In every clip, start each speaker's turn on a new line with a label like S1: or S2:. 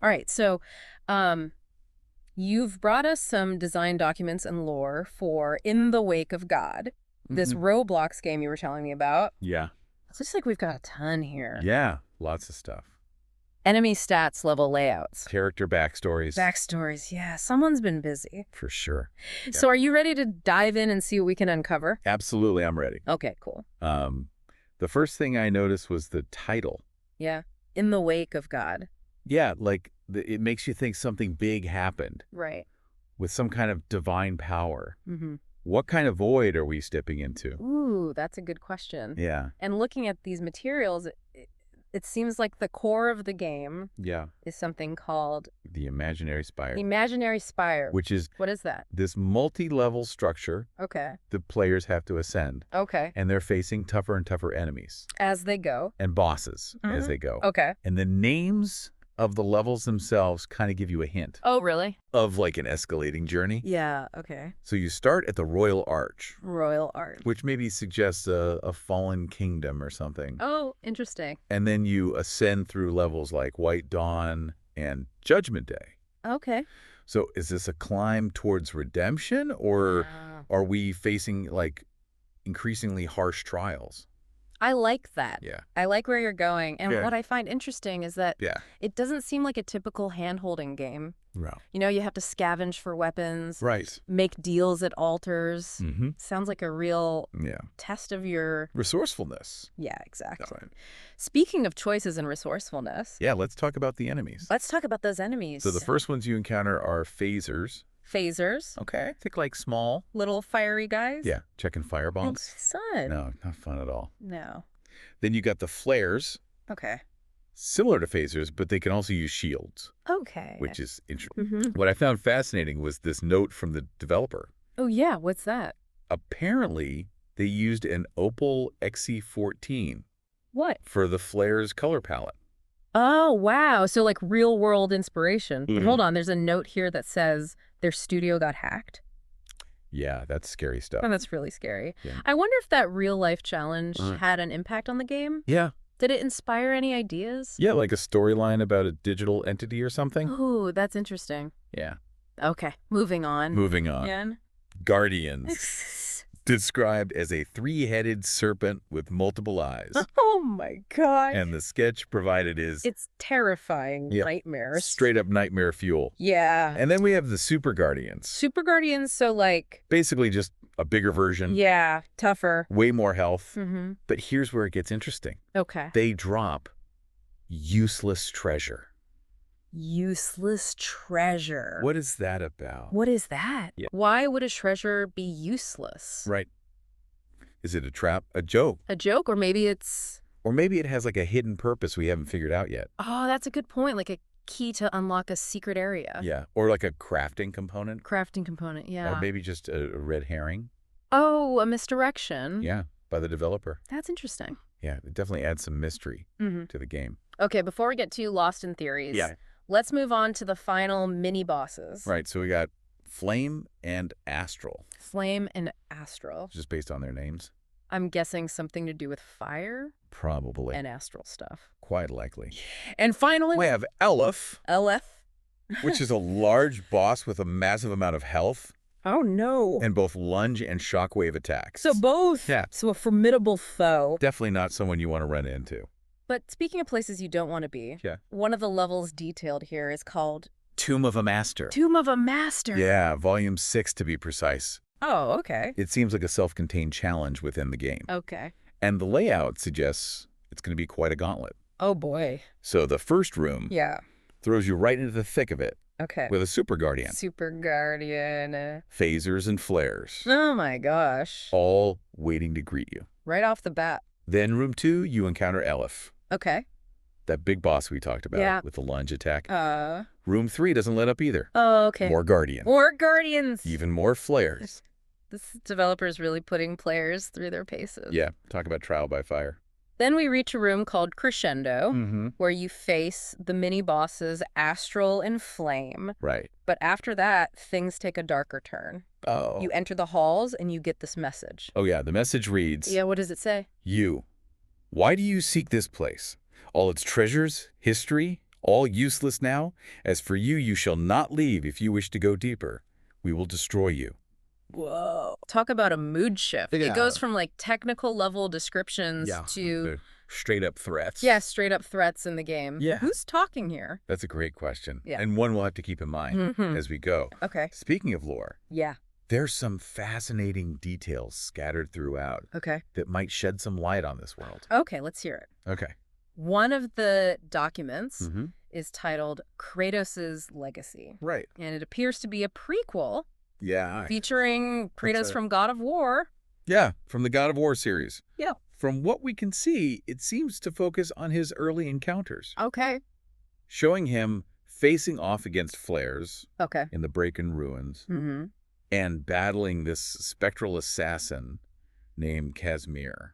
S1: All right, so um, you've brought us some design documents and lore for In the Wake of God, this
S2: hmm
S1: Roblox game you were telling me about.
S2: Yeah.
S1: It looks like we've got a ton here.
S2: Yeah. Lots of stuff.
S1: Enemy stats level layouts.
S2: Character backstories.
S1: Backstories, yeah, someone's been busy.
S2: For sure. Yeah.
S1: So are you ready to dive in and see what we can uncover?
S2: Absolutely, I'm ready.
S1: Okay, cool.
S2: The first thing I noticed was the title.
S1: Yeah, In the Wake of God.
S2: Yeah, like it makes you think something big happened
S1: Right.
S2: with some kind of divine power.
S1: Mm-hmm.
S2: What kind of void are we stepping into?
S1: Ooh, that's a good question.
S2: Yeah.
S1: And looking at these materials, it seems like the core of the game
S2: Yeah.
S1: is something called
S2: The Imaginary Spire,
S1: the Imaginary Spire.
S2: which is
S1: What is that?
S2: this multi-level structure
S1: Okay.
S2: the players have to ascend,
S1: Okay.
S2: and they're facing tougher and tougher enemies
S1: As they go.
S2: and bosses as
S1: Mhm.
S2: they go.
S1: Okay.
S2: And the names of the levels themselves kind of give you a hint
S1: Oh, really?
S2: of like an escalating journey.
S1: Yeah, okay.
S2: So you start at the Royal Arch,
S1: Royal Art.
S2: which maybe suggests a fallen kingdom or something.
S1: Oh, interesting.
S2: And then you ascend through levels like White Dawn and Judgment Day.
S1: Okay.
S2: So is this a climb towards redemption, or
S1: Yeah.
S2: are we facing like increasingly harsh trials?
S1: I like that.
S2: Yeah.
S1: I like where you're going. And
S2: Yeah.
S1: what I find interesting is that
S2: Yeah.
S1: it doesn't seem like a typical hand-holding game.
S2: No.
S1: You know, you have to scavenge for weapons,
S2: Right.
S1: make deals at altars.
S2: Mm-hmm.
S1: Sounds like a real
S2: Yeah.
S1: test of your...
S2: Resourcefulness.
S1: Yeah, exactly.
S2: Right.
S1: Speaking of choices and resourcefulness,
S2: Yeah, let's talk about the enemies.
S1: let's talk about those enemies.
S2: So the first ones you encounter are phasers.
S1: Phasers,
S2: Okay. Think like small.
S1: little fiery guys.
S2: Yeah. Checking firebombs.
S1: It's fun.
S2: No, not fun at all.
S1: No.
S2: Then you got the flares,
S1: Okay.
S2: similar to phasers, but they can also use shields,
S1: Okay.
S2: which is interesting.
S1: Mm-hmm.
S2: What I found fascinating was this note from the developer.
S1: Oh, yeah. What's that?
S2: Apparently, they used an Opal XC14
S1: What?
S2: for the flares color palette.
S1: Oh, wow. So like real world inspiration. But
S2: Mhm.
S1: hold on. There's a note here that says their studio got hacked.
S2: Yeah, that's scary stuff.
S1: Oh, that's really scary.
S2: Yeah.
S1: I wonder if that real life challenge
S2: Uh.
S1: had an impact on the game.
S2: Yeah.
S1: Did it inspire any ideas?
S2: Yeah, like a storyline about a digital entity or something.
S1: Oh, that's interesting.
S2: Yeah.
S1: Okay, moving on.
S2: Moving on.
S1: Again.
S2: Guardians, described as a three-headed serpent with multiple eyes.
S1: Oh my god.
S2: And the sketch provided is
S1: It's terrifying
S2: Yep.
S1: nightmares.
S2: straight up nightmare fuel.
S1: Yeah.
S2: And then we have the Super Guardians.
S1: Super Guardians, so like,
S2: Basically just a bigger version,
S1: yeah, tougher.
S2: way more health.
S1: Mm-hmm.
S2: But here's where it gets interesting.
S1: Okay.
S2: They drop useless treasure.
S1: Useless treasure.
S2: What is that about?
S1: What is that?
S2: Yeah.
S1: Why would a treasure be useless?
S2: Right. Is it a trap? A joke?
S1: A joke? Or maybe it's...
S2: Or maybe it has like a hidden purpose we haven't figured out yet.
S1: Oh, that's a good point. Like a key to unlock a secret area.
S2: Yeah. Or like a crafting component.
S1: Crafting component, yeah.
S2: Or maybe just a red herring.
S1: Oh, a misdirection.
S2: Yeah. By the developer.
S1: That's interesting.
S2: Yeah. It definitely adds some mystery
S1: Mm-hmm.
S2: to the game.
S1: Okay, before we get too lost in theories, let's move on to the final mini-bosses.
S2: Right. So we got Flame and Astral,
S1: Flame and Astral.
S2: just based on their names.
S1: I'm guessing something to do with fire
S2: Probably.
S1: and astral stuff.
S2: Quite likely.
S1: And finally,
S2: We have Elef,
S1: LF.
S2: which is a large boss with a massive amount of health
S1: Oh, no.
S2: and both lunge and shockwave attacks.
S1: So both.
S2: Yeah.
S1: So a formidable foe.
S2: Definitely not someone you want to run into.
S1: But speaking of places you don't want to be,
S2: Yeah.
S1: one of the levels detailed here is called
S2: Tomb of a Master.
S1: Tomb of a Master.
S2: Yeah, volume 6 to be precise.
S1: Oh, okay.
S2: It seems like a self-contained challenge within the game.
S1: Okay.
S2: And the layout suggests it's going to be quite a gauntlet.
S1: Oh, boy.
S2: So the first room
S1: Yeah.
S2: throws you right into the thick of it
S1: Okay.
S2: with a Super Guardian,
S1: Super Guardian.
S2: phasers and flares,
S1: Oh, my gosh.
S2: all waiting to greet you.
S1: Right off the bat.
S2: Then room 2, you encounter Elef,
S1: Okay.
S2: that big boss we talked about
S1: Yeah.
S2: with the lunge attack.
S1: Oh,
S2: Room 3 doesn't let up either.
S1: okay.
S2: More Guardian,
S1: More Guardians.
S2: even more flares.
S1: This developer's really putting players through their paces.
S2: Yeah, talk about trial by fire.
S1: Then we reach a room called Crescendo,
S2: Mm-hmm.
S1: where you face the mini-bosses Astral and Flame.
S2: Right.
S1: But after that, things take a darker turn.
S2: Oh.
S1: You enter the halls and you get this message.
S2: Oh, yeah, the message reads,
S1: Yeah, what does it say?
S2: You, why do you seek this place? All its treasures, history, All useless now? As for you, you shall not leave if you wish to go deeper. We will destroy you.
S1: Whoa. Talk about a mood shift.
S2: Yeah.
S1: It goes from like technical level descriptions to
S2: The straight up threats.
S1: straight up threats in the game.
S2: Yeah.
S1: Who's talking here?
S2: That's a great question.
S1: Yeah.
S2: And one we'll have to keep in mind as we go.
S1: Okay.
S2: Speaking of lore,
S1: Yeah.
S2: there's some fascinating details scattered throughout
S1: Okay.
S2: that might shed some light on this world.
S1: Okay, let's hear it.
S2: Okay.
S1: One of the documents
S2: Mm-hmm.
S1: is titled Kratos' Legacy.
S2: Right.
S1: And it appears to be a prequel
S2: Yeah.
S1: featuring Kratos
S2: a-
S1: from God of War.
S2: Yeah, from the God of War series.
S1: Yeah.
S2: From what we can see, it seems to focus on his early encounters,
S1: Okay.
S2: showing him facing off against flares
S1: Okay.
S2: in the Breakin' Ruins
S1: Mm-hmm.
S2: and battling this spectral assassin named Casimir.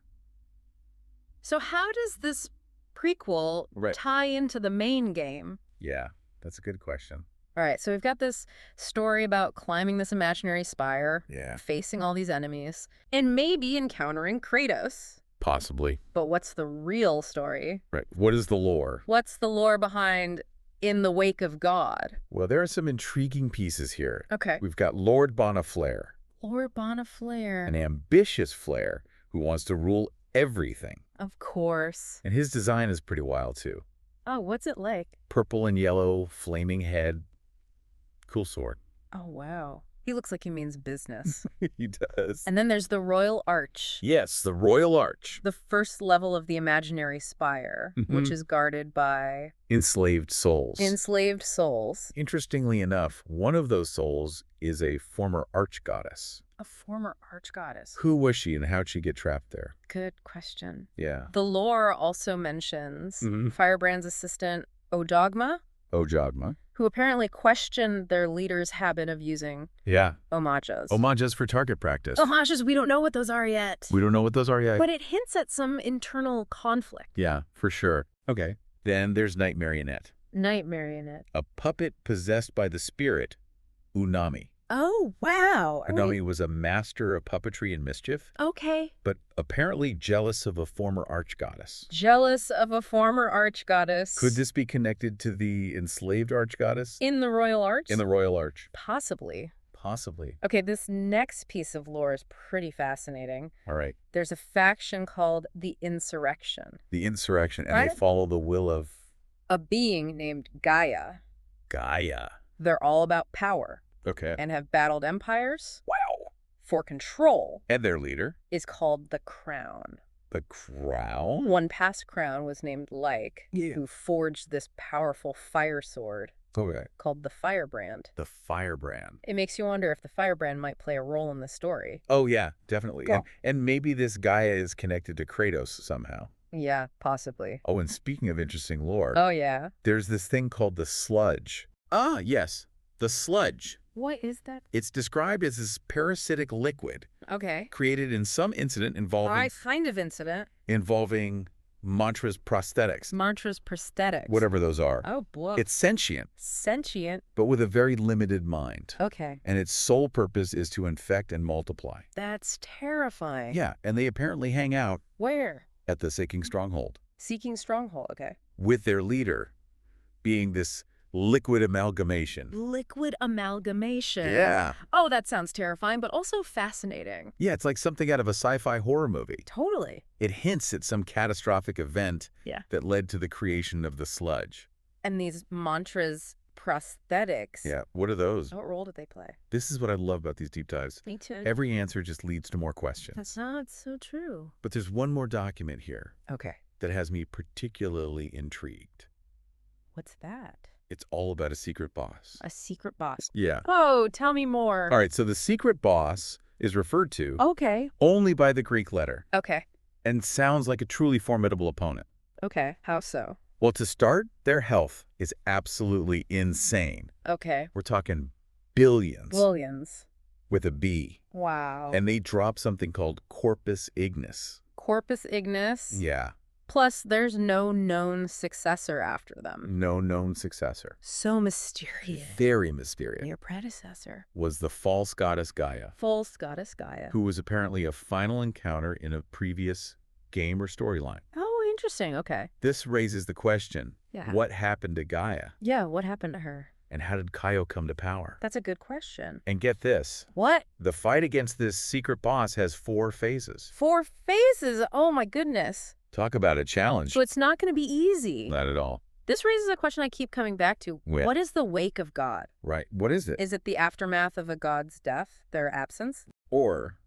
S1: So how does this prequel
S2: Right.
S1: tie into the main game?
S2: Yeah, that's a good question.
S1: All right, so we've got this story about climbing this imaginary spire,
S2: Yeah.
S1: facing all these enemies, and maybe encountering Kratos.
S2: Possibly.
S1: But what's the real story?
S2: Right. What is the lore?
S1: What's the lore behind In the Wake of God?
S2: Well, there are some intriguing pieces here.
S1: Okay.
S2: We've got Lord Bonaflair,
S1: Lord Bonaflair.
S2: an ambitious Flair who wants to rule everything.
S1: Of course.
S2: And his design is pretty wild, too.
S1: Oh, what's it like?
S2: Purple and yellow, flaming head. Cool sword.
S1: Oh, wow. He looks like he means business.
S2: He does.
S1: And then there's the Royal Arch.
S2: Yes, the Royal Arch.
S1: The first level of the imaginary spire, which is guarded by
S2: Enslaved souls.
S1: enslaved souls.
S2: Interestingly enough, one of those souls is a former arch-goddess.
S1: A former arch-goddess.
S2: Who was she and how'd she get trapped there?
S1: Good question.
S2: Yeah.
S1: The lore also mentions
S2: Mhm.
S1: Firebrand's assistant, Odogma,
S2: Ojagma.
S1: who apparently questioned their leader's habit of using
S2: Yeah.
S1: homages.
S2: Homages for target practice.
S1: Homages, we don't know what those are yet.
S2: We don't know what those are yet.
S1: But it hints at some internal conflict.
S2: Yeah, for sure. Okay. Then there's Night Marionette,
S1: Night Marionette.
S2: a puppet possessed by the spirit, Unami.
S1: Oh, wow.
S2: Unami was a master of puppetry and mischief,
S1: Okay.
S2: but apparently jealous of a former arch-goddess.
S1: Jealous of a former arch-goddess.
S2: Could this be connected to the enslaved arch-goddess?
S1: In the Royal Arch?
S2: In the Royal Arch.
S1: Possibly.
S2: Possibly.
S1: Okay, this next piece of lore is pretty fascinating.
S2: All right.
S1: There's a faction called the Insurrection.
S2: The insurrection, and
S1: Right.
S2: they follow the will of
S1: A being named Gaia.
S2: Gaia.
S1: They're all about power
S2: Okay.
S1: and have battled empires
S2: Wow.
S1: for control.
S2: And their leader,
S1: Is called the Crown.
S2: the Crown.
S1: One past crown was named Lyke,
S2: Yeah.
S1: who forged this powerful fire sword
S2: Okay.
S1: called the Firebrand.
S2: The Firebrand.
S1: It makes you wonder if the Firebrand might play a role in the story.
S2: Oh, yeah, definitely.
S1: Cool.
S2: And maybe this Gaia is connected to Kratos somehow.
S1: Yeah, possibly.
S2: Oh, and speaking of interesting lore,
S1: Oh, yeah.
S2: there's this thing called the sludge. Ah, yes, the sludge.
S1: What is that?
S2: It's described as this parasitic liquid
S1: Okay.
S2: created in some incident involving
S1: Kind of incident.
S2: Mantra's prosthetics,
S1: Mantra's prosthetics.
S2: whatever those are.
S1: Oh, boy.
S2: It's sentient,
S1: sentient.
S2: but with a very limited mind.
S1: Okay.
S2: And its sole purpose is to infect and multiply.
S1: That's terrifying.
S2: Yeah, and they apparently hang out
S1: Where?
S2: at the Seeking Stronghold,
S1: Seeking Stronghold. Okay.
S2: with their leader being this liquid amalgamation.
S1: Liquid amalgamation.
S2: Yeah.
S1: Oh, that sounds terrifying, but also fascinating.
S2: Yeah, it's like something out of a sci-fi horror movie.
S1: Totally.
S2: It hints at some catastrophic event
S1: Yeah.
S2: that led to the creation of the sludge.
S1: And these Mantra's prosthetics.
S2: Yeah, what are those?
S1: What role did they play?
S2: This is what I love about these deep dives.
S1: Me too.
S2: Every answer just leads to more questions.
S1: That's not so true.
S2: But there's one more document here
S1: Okay.
S2: that has me particularly intrigued.
S1: What's that?
S2: It's all about a secret boss.
S1: A secret boss.
S2: Yeah.
S1: Oh, tell me more.
S2: All right, so the secret boss is referred to
S1: Okay.
S2: only by the Greek letter
S1: Okay.
S2: and sounds like a truly formidable opponent.
S1: Okay. How so?
S2: Well, to start, their health is absolutely insane.
S1: Okay.
S2: We're talking billions
S1: Williams.
S2: with a B.
S1: Wow.
S2: And they drop something called Corpus Ignis.
S1: Corpus Ignis.
S2: Yeah,
S1: Plus, there's no known successor after them.
S2: no known successor.
S1: So mysterious.
S2: Very mysterious.
S1: Your predecessor.
S2: Was the false goddess Gaia,
S1: False goddess Gaia.
S2: who was apparently a final encounter in a previous game or storyline.
S1: Oh, Interesting. Okay.
S2: This raises the question,
S1: Yeah.
S2: what happened to Gaia?
S1: Yeah, what happened to her?
S2: And how did Kaio come to power?
S1: That's a good question.
S2: And get this,
S1: What?
S2: the fight against this secret boss has 4 phases.
S1: 4 phases? Oh my goodness.
S2: Talk about a challenge.
S1: So it's not going to be easy.
S2: Not at all.
S1: This raises a question I keep coming back to.
S2: Yeah.
S1: What is the wake of God?
S2: Right. What is it?
S1: Is it the aftermath of a god's death, their absence?
S2: Or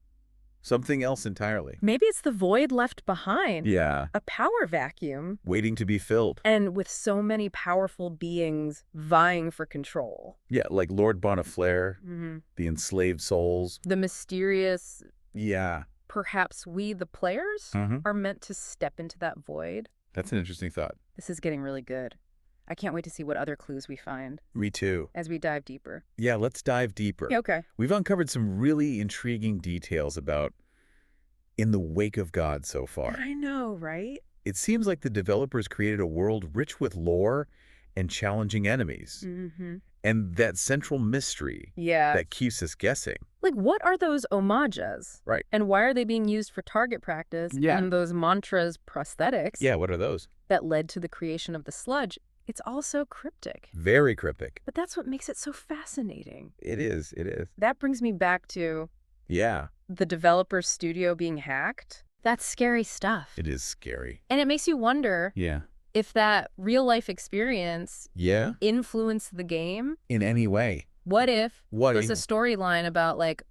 S2: something else entirely.
S1: Maybe it's the void left behind.
S2: Yeah.
S1: A power vacuum.
S2: Waiting to be filled.
S1: And with so many powerful beings vying for control.
S2: Yeah, like Lord Bonaflair,
S1: Mm-hmm.
S2: the enslaved souls.
S1: The mysterious,
S2: Yeah.
S1: perhaps we, the players, are meant to step into that void.
S2: That's an interesting thought.
S1: This is getting really good. I can't wait to see what other clues we find
S2: Me too.
S1: as we dive deeper.
S2: Yeah, let's dive deeper.
S1: Okay.
S2: We've uncovered some really intriguing details about In the Wake of God so far.
S1: I know, right?
S2: It seems like the developers created a world rich with lore and challenging enemies.
S1: Mm-hmm.
S2: And that central mystery
S1: Yeah.
S2: that keeps us guessing.
S1: Like, what are those homages?
S2: Right.
S1: And why are they being used for target practice?
S2: Yeah.
S1: And those mantras prosthetics
S2: Yeah, what are those?
S1: that led to the creation of the sludge? It's all so cryptic.
S2: Very cryptic.
S1: But that's what makes it so fascinating.
S2: It is.
S1: That brings me back to
S2: Yeah,
S1: the developer's studio being hacked. That's scary stuff.
S2: it is scary.
S1: And it makes you wonder
S2: Yeah.
S1: if that real-life experience
S2: Yeah?
S1: influenced the game.
S2: In any way.
S1: What if
S2: What?
S1: there's a storyline about, like,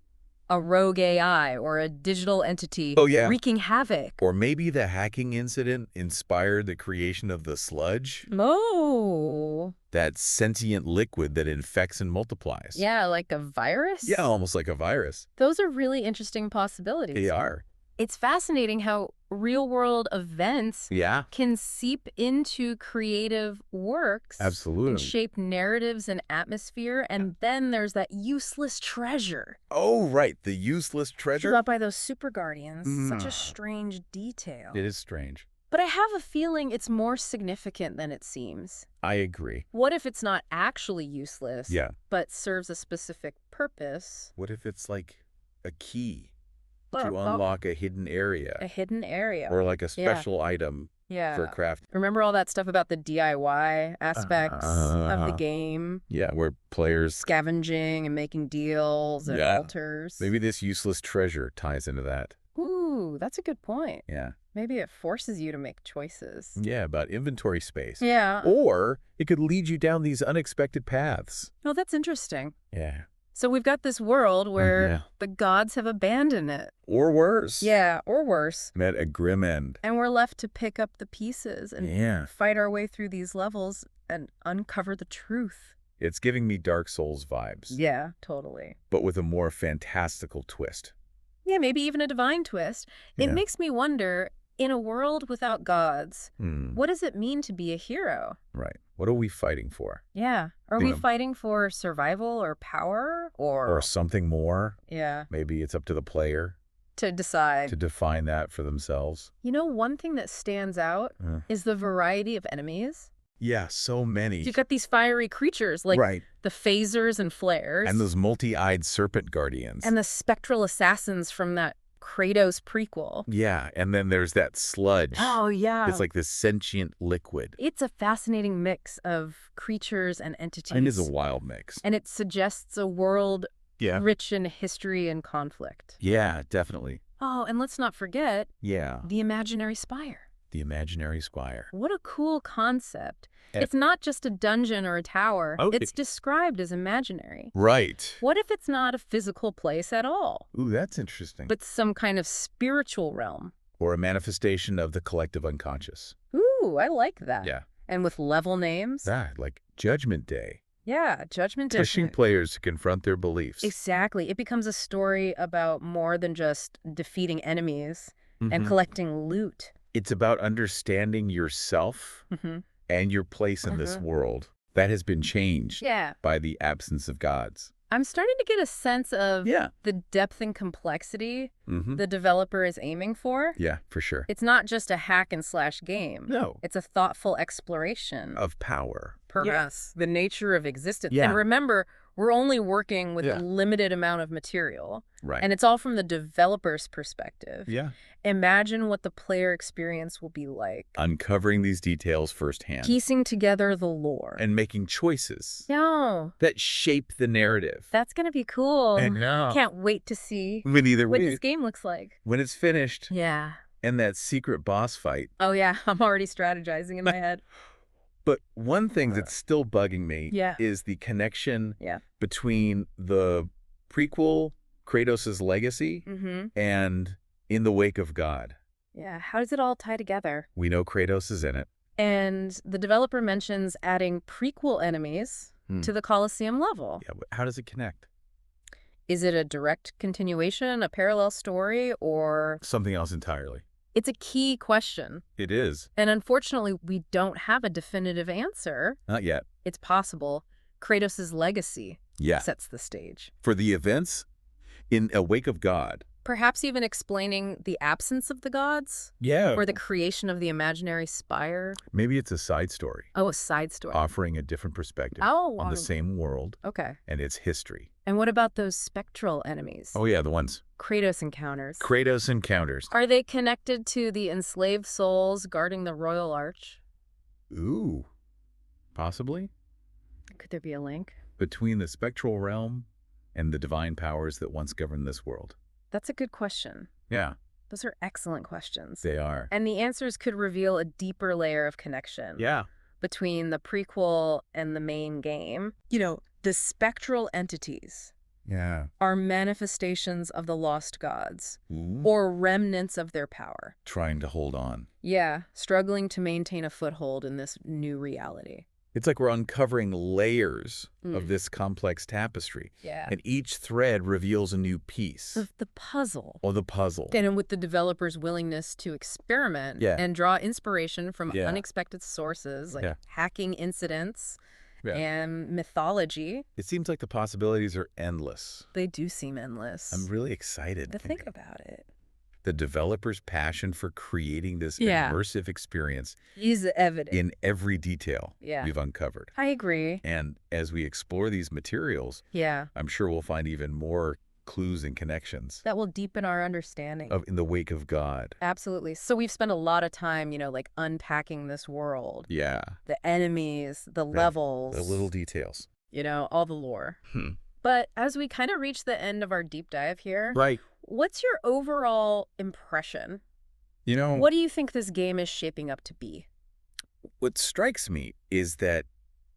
S1: a rogue AI or a digital entity
S2: Oh, yeah.
S1: wreaking havoc?
S2: Or maybe the hacking incident inspired the creation of the sludge?
S1: Oh.
S2: That sentient liquid that infects and multiplies.
S1: Yeah, like a virus?
S2: Yeah, almost like a virus.
S1: Those are really interesting possibilities.
S2: They are.
S1: It's fascinating how real-world events
S2: Yeah.
S1: can seep into creative works and
S2: Absolutely.
S1: shape narratives and atmosphere, and then there's that useless treasure.
S2: Oh, right. The useless treasure?
S1: Brought by those super guardians. Such a
S2: Mm.
S1: strange detail.
S2: It is strange.
S1: But I have a feeling it's more significant than it seems.
S2: I agree.
S1: What if it's not actually useless,
S2: Yeah.
S1: but serves a specific purpose?
S2: What if it's like a key
S1: Well,
S2: to unlock a hidden area?
S1: a hidden area.
S2: Or like a special item
S1: Yeah.
S2: for craft.
S1: Remember all that stuff about the DIY aspects of the game?
S2: Yeah, where players...
S1: Scavenging and making deals and
S2: Yeah.
S1: altars.
S2: Maybe this useless treasure ties into that.
S1: Ooh, that's a good point.
S2: Yeah.
S1: Maybe it forces you to make choices.
S2: Yeah, about inventory space.
S1: Yeah.
S2: Or it could lead you down these unexpected paths.
S1: Oh, that's interesting.
S2: Yeah.
S1: So we've got this world where
S2: yeah.
S1: the gods have abandoned it.
S2: Or worse.
S1: Yeah, or worse.
S2: Met a grim end.
S1: And we're left to pick up the pieces and
S2: Yeah.
S1: fight our way through these levels and uncover the truth.
S2: It's giving me Dark Souls vibes.
S1: Yeah, totally.
S2: But with a more fantastical twist.
S1: Yeah, maybe even a divine twist. It
S2: Yeah.
S1: makes me wonder, in a world without gods,
S2: Hmm.
S1: what does it mean to be a hero?
S2: Right. What are we fighting for?
S1: Yeah. Are we
S2: Yeah.
S1: fighting for survival or power
S2: Or something more?
S1: yeah,
S2: Maybe it's up to the player
S1: to decide?
S2: to define that for themselves.
S1: You know, one thing that stands out
S2: Uh.
S1: is the variety of enemies.
S2: Yeah, so many.
S1: You've got these fiery creatures like
S2: right.
S1: the phasers and flares.
S2: And those multi-eyed serpent guardians.
S1: and the spectral assassins from that Kratos prequel.
S2: yeah, and then there's that sludge.
S1: Oh, yeah.
S2: It's like this sentient liquid.
S1: It's a fascinating mix of creatures and entities.
S2: And it's a wild mix.
S1: And it suggests a world
S2: Yeah.
S1: rich in history and conflict.
S2: Yeah, definitely.
S1: Oh, and let's not forget
S2: Yeah.
S1: the imaginary spire.
S2: The imaginary squire.
S1: What a cool concept.
S2: Eh.
S1: It's not just a dungeon or a tower.
S2: Okay.
S1: It's described as imaginary.
S2: Right.
S1: What if it's not a physical place at all,
S2: Ooh, that's interesting.
S1: but some kind of spiritual realm?
S2: Or a manifestation of the collective unconscious.
S1: Ooh, I like that.
S2: Yeah.
S1: And with level names?
S2: That, like Judgment Day.
S1: Yeah, Judgment Day.
S2: Pushing players to confront their beliefs.
S1: Exactly. It becomes a story about more than just defeating enemies and
S2: Mhm.
S1: collecting loot.
S2: It's about understanding yourself
S1: Mm-hmm.
S2: and your place in this world that has been changed
S1: Yeah.
S2: by the absence of gods.
S1: I'm starting to get a sense of
S2: Yeah.
S1: the depth and complexity
S2: Mm-hmm.
S1: the developer is aiming for.
S2: Yeah, for sure.
S1: It's not just a hack and slash game.
S2: No.
S1: It's a thoughtful exploration
S2: Of power.
S1: purpose, the nature of existence.
S2: Yeah.
S1: And remember, we're only working with
S2: Yeah.
S1: a limited amount of material.
S2: Right.
S1: And it's all from the developer's perspective.
S2: Yeah.
S1: Imagine what the player experience will be like.
S2: Uncovering these details firsthand.
S1: Piecing together the lore.
S2: And making choices
S1: No,
S2: that shape the narrative.
S1: that's going to be cool.
S2: I know.
S1: Can't wait to see
S2: When either
S1: what
S2: way,
S1: this game looks like.
S2: when it's finished,
S1: Yeah.
S2: and that secret boss fight.
S1: Oh, yeah. I'm already strategizing in my head.
S2: But one thing that's still bugging me
S1: Yeah.
S2: is the connection
S1: Yeah.
S2: between the prequel, Kratos' Legacy,
S1: Mm-hmm.
S2: and In the Wake of God.
S1: Yeah. How does it all tie together?
S2: We know Kratos is in it.
S1: And the developer mentions adding prequel enemies to the Colosseum level.
S2: Yeah, but how does it connect?
S1: Is it a direct continuation, a parallel story, or...
S2: Something else entirely.
S1: It's a key question.
S2: It is.
S1: And unfortunately, we don't have a definitive answer.
S2: Not yet.
S1: It's possible Kratos' legacy
S2: Yeah.
S1: sets the stage.
S2: For the events in A Wake of God.
S1: Perhaps even explaining the absence of the gods
S2: Yeah.
S1: or the creation of the imaginary spire.
S2: Maybe it's a side story,
S1: Oh, a side story.
S2: offering a different perspective
S1: Oh,
S2: on the same world
S1: okay.
S2: and its history.
S1: And what about those spectral enemies?
S2: Oh, yeah, the ones.
S1: Kratos encounters.
S2: Kratos encounters.
S1: Are they connected to the enslaved souls guarding the Royal Arch?
S2: Ooh. Possibly.
S1: Could there be a link?
S2: Between the spectral realm and the divine powers that once governed this world.
S1: That's a good question.
S2: Yeah,
S1: Those are excellent questions.
S2: they are.
S1: And the answers could reveal a deeper layer of connection
S2: Yeah.
S1: between the prequel and the main game. You know, the spectral entities
S2: Yeah.
S1: are manifestations of the lost gods
S2: Ooh.
S1: or remnants of their power.
S2: Trying to hold on.
S1: Yeah, struggling to maintain a foothold in this new reality.
S2: It's like we're uncovering layers
S1: Mm.
S2: of this complex tapestry.
S1: Yeah.
S2: And each thread reveals a new piece
S1: Of the puzzle.
S2: or the puzzle.
S1: And with the developer's willingness to experiment
S2: Yeah.
S1: and draw inspiration from
S2: Yeah.
S1: unexpected sources like
S2: Yeah.
S1: hacking incidents
S2: Yeah.
S1: and mythology,
S2: It seems like the possibilities are endless.
S1: they do seem endless.
S2: I'm really excited.
S1: to think about it.
S2: The developer's passion for creating this
S1: Yeah.
S2: immersive experience
S1: Is evident.
S2: in every detail
S1: Yeah.
S2: we've uncovered.
S1: I agree.
S2: And as we explore these materials,
S1: Yeah.
S2: I'm sure we'll find even more clues and connections
S1: That will deepen our understanding.
S2: of In the Wake of God.
S1: Absolutely. So we've spent a lot of time, like unpacking this world,
S2: Yeah.
S1: the enemies, the levels,
S2: The little details.
S1: all the lore.
S2: Hmm.
S1: But as we kind of reach the end of our deep dive here,
S2: Right.
S1: what's your overall impression?
S2: You know,
S1: What do you think this game is shaping up to be?
S2: what strikes me is that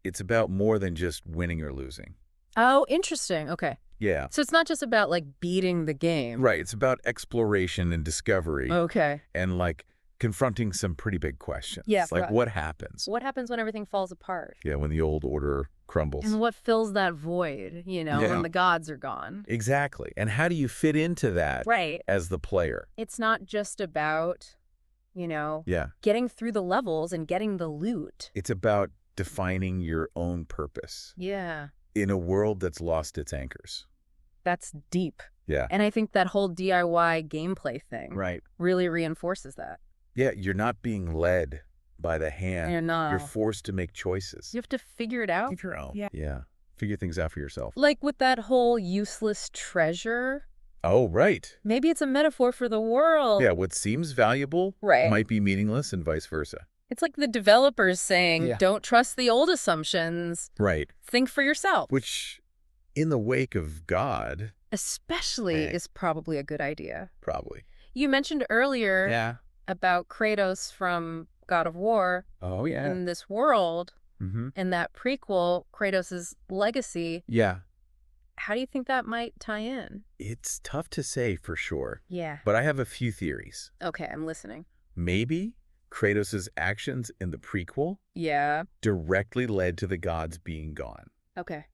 S2: it's about more than just winning or losing.
S1: Oh, interesting. Okay.
S2: Yeah.
S1: So it's not just about beating the game.
S2: Right. It's about exploration and discovery
S1: Okay.
S2: and confronting some pretty big questions.
S1: Yeah,
S2: Like
S1: right.
S2: what happens?
S1: What happens when everything falls apart?
S2: Yeah, when the old order crumbles.
S1: And what fills that void,
S2: Yeah.
S1: when the gods are gone?
S2: Exactly. And how do you fit into that
S1: Right.
S2: as the player?
S1: It's not just about,
S2: Yeah.
S1: getting through the levels and getting the loot.
S2: It's about defining your own purpose
S1: Yeah.
S2: in a world that's lost its anchors.
S1: That's deep.
S2: Yeah.
S1: And I think that whole DIY gameplay thing
S2: Right.
S1: really reinforces that.
S2: Yeah, you're not being led by the hand.
S1: And
S2: You're forced to make choices.
S1: you have to figure it out.
S2: Make your own.
S1: Yeah.
S2: Yeah. Figure things out for yourself.
S1: Like with that whole useless treasure,
S2: Oh, right.
S1: maybe it's a metaphor for the world.
S2: Yeah, what seems valuable
S1: Right.
S2: might be meaningless and vice versa.
S1: It's like the developers saying,
S2: Yeah.
S1: don't trust the old assumptions.
S2: Right.
S1: Think for yourself.
S2: Which, in the wake of God,
S1: Especially
S2: Eh.
S1: is probably a good idea.
S2: probably.
S1: You mentioned earlier
S2: Yeah.
S1: about Kratos from God of War
S2: Oh, yeah.
S1: in this world,
S2: Mm-hmm.
S1: and that prequel, Kratos' legacy.
S2: Yeah.
S1: How do you think that might tie in?
S2: It's tough to say for sure,
S1: Yeah.
S2: but I have a few theories.
S1: Okay, I'm listening.
S2: Maybe Kratos' actions in the prequel
S1: Yeah.
S2: directly led to the gods being gone,
S1: Okay.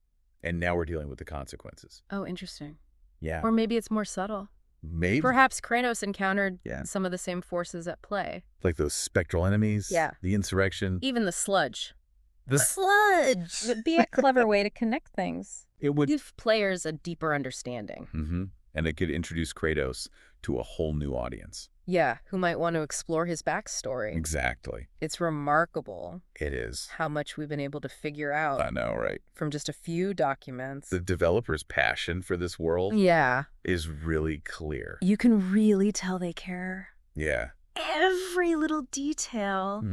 S2: and now we're dealing with the consequences.
S1: Oh, interesting.
S2: Yeah.
S1: Or maybe it's more subtle.
S2: Maybe.
S1: Perhaps Kratos encountered
S2: Yeah.
S1: some of the same forces at play.
S2: Like those spectral enemies.
S1: Yeah.
S2: The insurrection.
S1: Even the sludge.
S2: The
S1: Sludge would be a clever way to connect things.
S2: It would.
S1: Give players a deeper understanding.
S2: Mm-hmm. And it could introduce Kratos to a whole new audience.
S1: Yeah, who might want to explore his backstory.
S2: Exactly.
S1: It's remarkable
S2: It is.
S1: how much we've been able to figure
S2: I
S1: out
S2: know, right?
S1: from just a few documents.
S2: The developer's passion for this world
S1: Yeah.
S2: is really clear.
S1: You can really tell they care.
S2: Yeah.
S3: Every little detail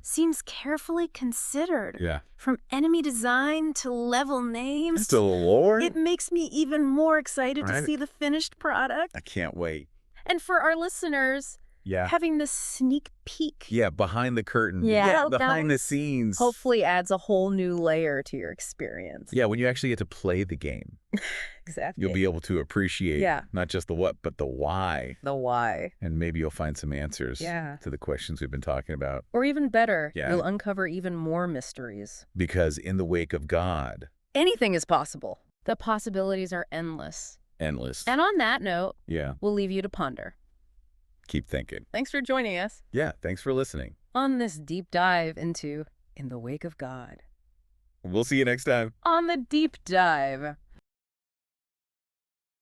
S3: seems carefully considered.
S2: Yeah.
S3: From enemy design to level names.
S2: The lore?
S3: It makes me even more excited
S2: Right.
S3: to see the finished product.
S2: I can't wait.
S3: And for our listeners,
S2: Yeah.
S3: having this sneak peek.
S2: Yeah, behind the curtain.
S1: Yeah.
S2: behind the scenes.
S1: Hopefully adds a whole new layer to your experience.
S2: Yeah, when you actually get to play the game,
S1: Exactly.
S2: you'll be able to appreciate not just the what, but the why.
S1: The why.
S2: And maybe you'll find some answers
S1: Yeah.
S2: to the questions we've been talking about.
S1: Or even better,
S2: Yeah.
S1: you'll uncover even more mysteries.
S2: Because in the wake of God,
S1: Anything is possible. The possibilities are endless.
S2: endless.
S1: And on that note,
S2: Yeah,
S1: we'll leave you to ponder.
S2: keep thinking.
S1: Thanks for joining us
S2: Yeah, thanks for listening.
S1: on this deep dive into In the Wake of God.
S2: We'll see you next time.
S1: On the deep dive.